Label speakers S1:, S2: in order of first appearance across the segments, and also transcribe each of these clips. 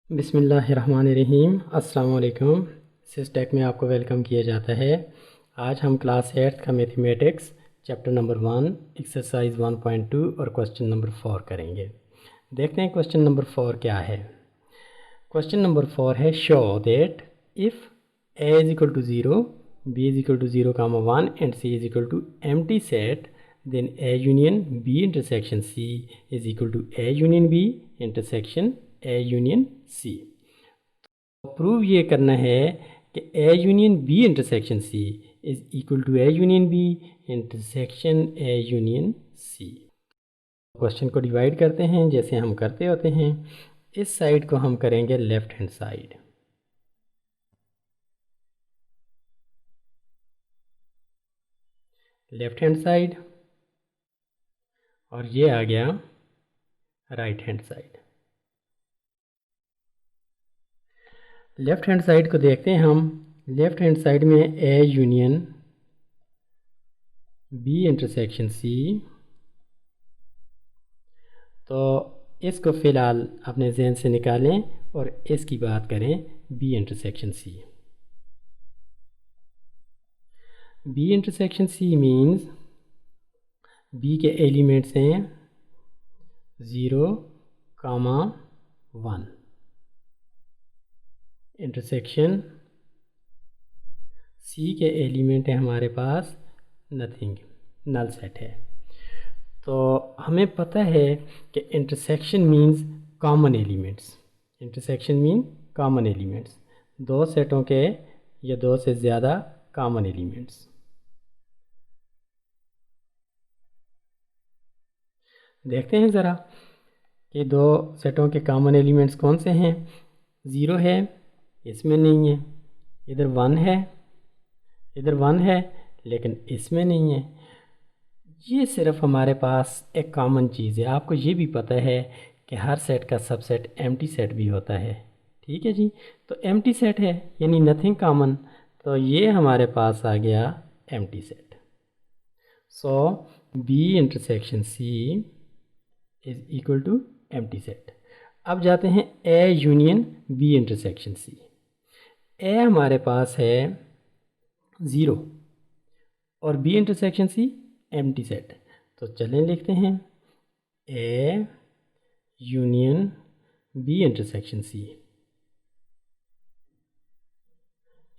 S1: बिस्मिल्लाहिर्रहमानिर्रहीम। अस्सलाम वालेकुम। सिस्टेक में आपको वेलकम किया जाता है। आज हम क्लास 8 का मैथमेटिक्स चैप्टर नंबर 1 एक्सरसाइज 1.2 और क्वेश्चन नंबर 4 करेंगे। देखते हैं क्वेश्चन नंबर 4 क्या है। क्वेश्चन नंबर 4 है show that if a is equal to 0, b is equal to 0, 1 and c is equal to empty set, then a union b intersection c is equal to a union b intersection a union c। Prove ये करना है कि a union b intersection c is equal to a union b intersection a union c। Question को divide करते हैं जैसे हम करते होते हैं। इस साइड को हम करेंगे left hand side, left hand side, और ये आ गया right hand side. Left hand side को देखते हैं हम। लेफ्ट हैंड साइड में a union b intersection c, तो इसको फ़िलहाल अपने जहन से निकालें और इसकी बात करें b intersection c। b intersection c means b के एलिमेंट्स हैं 0, 1, इंटरसेक्शन c के एलिमेंट है हमारे पास नथिंग, नल सेट है। तो हमें पता है कि intersection means common elements. Intersection mean common elements, दो सेटों के या दो से ज़्यादा कॉमन एलिमेंट्स। देखते हैं ज़रा कि दो सेटों के कॉमन एलिमेंट्स कौन से हैं। 0 है, इसमें नहीं है। इधर 1 है, इधर 1 है, लेकिन इसमें नहीं है। ये सिर्फ हमारे पास एक कॉमन चीज़ है। आपको ये भी पता है कि हर सेट का सबसेट एम्प्टी सेट भी होता है। ठीक है जी, तो एम्प्टी सेट है यानी नथिंग कॉमन, तो ये हमारे पास आ गया empty set. So b intersection c is equal to empty set. अब जाते हैं a union B intersection c. A हमारे पास है 0 और b intersection c empty set, तो चलें लिखते हैं a union B intersection c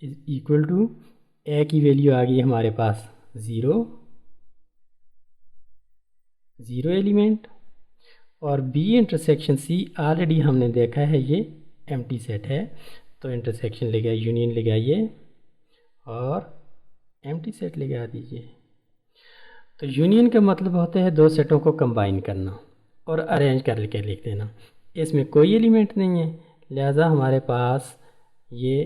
S1: is equal to, a की वैल्यू आ गई हमारे पास 0, 0 एलिमेंट, और बी इंटरसेक्शन सी ऑलरेडी हमने देखा है ये एम्प्टी सेट है, तो इंटरसेक्शन लगा, यूनियन लगाइए और एम्प्टी सेट लगा दीजिए। तो यूनियन का मतलब होता है दो सेटों को कंबाइन करना और अरेंज करके लिख देना। इसमें कोई एलिमेंट नहीं है, लिहाजा हमारे पास ये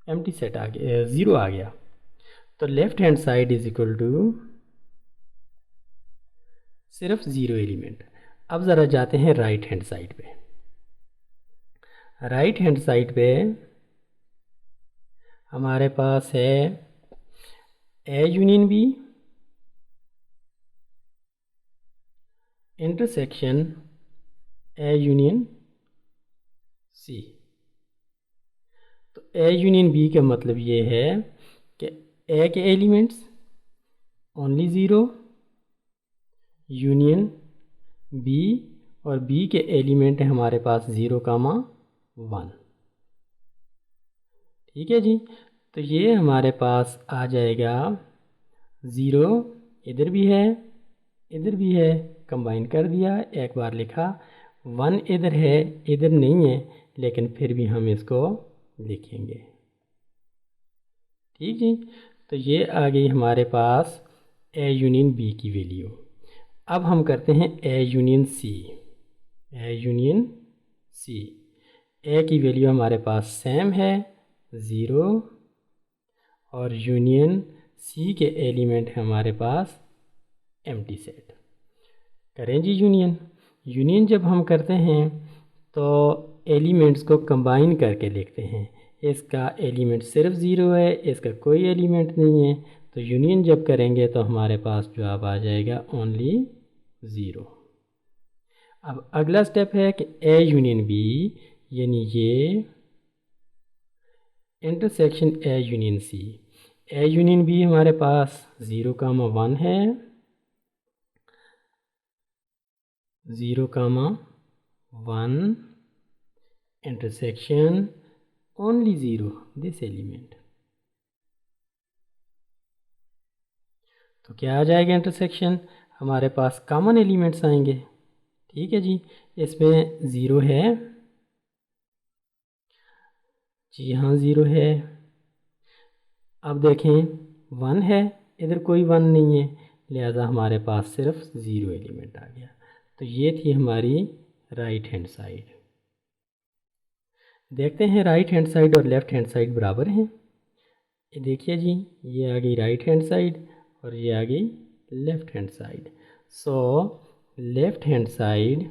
S1: एम्प्टी सेट आ गया, 0 आ गया। तो left hand side is equal to सिर्फ 0 एलिमेंट। अब ज़रा जाते हैं राइट हैंड साइड पे। राइट हैंड साइड पे हमारे पास है A union B intersection A union C. तो ए यूनियन बी का मतलब ये है कि ए के एलिमेंट्स ओनली 0, यूनियन बी, और बी के एलिमेंट है हमारे पास 0, 1। ठीक है जी, तो ये हमारे पास आ जाएगा 0, इधर भी है, इधर भी है, कंबाइन कर दिया, एक बार लिखा। 1 इधर है, इधर नहीं है, लेकिन फिर भी हम इसको लिखेंगे। ठीक जी, तो ये आ गई हमारे पास ए यूनियन बी की वैल्यू। अब हम करते हैं a union C. A union C, ए की वैल्यू हमारे पास सेम है 0, और यूनियन सी के एलिमेंट है हमारे पास एम्प्टी सेट। करें जी यूनियन। यूनियन जब हम करते हैं तो एलिमेंट्स को कंबाइन करके लिखते हैं। इसका एलिमेंट सिर्फ 0 है, इसका कोई एलिमेंट नहीं है, तो यूनियन जब करेंगे तो हमारे पास जवाब आ जाएगा ओनली 0। अब अगला स्टेप है कि ए यूनियन बी, यानी ये intersection A union C. A union B हमारे पास 0,1 है, 0,1 intersection only 0 this element। तो क्या आ जाएगा इंटरसेक्शन, हमारे पास कॉमन एलिमेंट्स आएंगे। ठीक है जी, इसमें 0 है, जी हाँ 0 है। अब देखें 1 है, इधर कोई 1 नहीं है, लिहाजा हमारे पास सिर्फ 0 एलिमेंट आ गया। तो ये थी हमारी राइट हैंड साइड। देखते हैं राइट हैंड साइड और लेफ़्ट हैंड साइड बराबर हैं। ये देखिए जी, ये आ गई राइट हैंड साइड और ये आ गई left hand side. So left hand side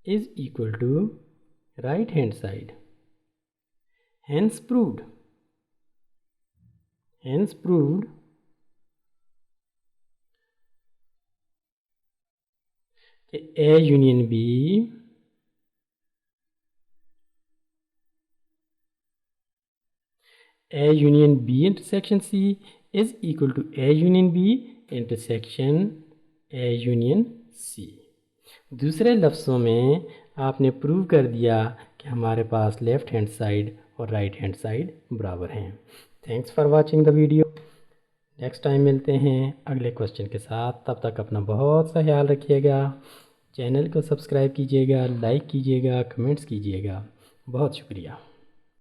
S1: is equal to right hand side. Hence proved कि A union B intersection C is equal to A union B intersection A union C। दूसरे लफ्ज़ों में आपने prove कर दिया कि हमारे पास left hand side और राइट हैंड साइड बराबर हैं। Thanks for watching the video. Next time मिलते हैं अगले क्वेश्चन के साथ। तब तक अपना बहुत सा ख्याल रखिएगा। चैनल को सब्सक्राइब कीजिएगा, लाइक कीजिएगा, कमेंट्स कीजिएगा। बहुत शुक्रिया।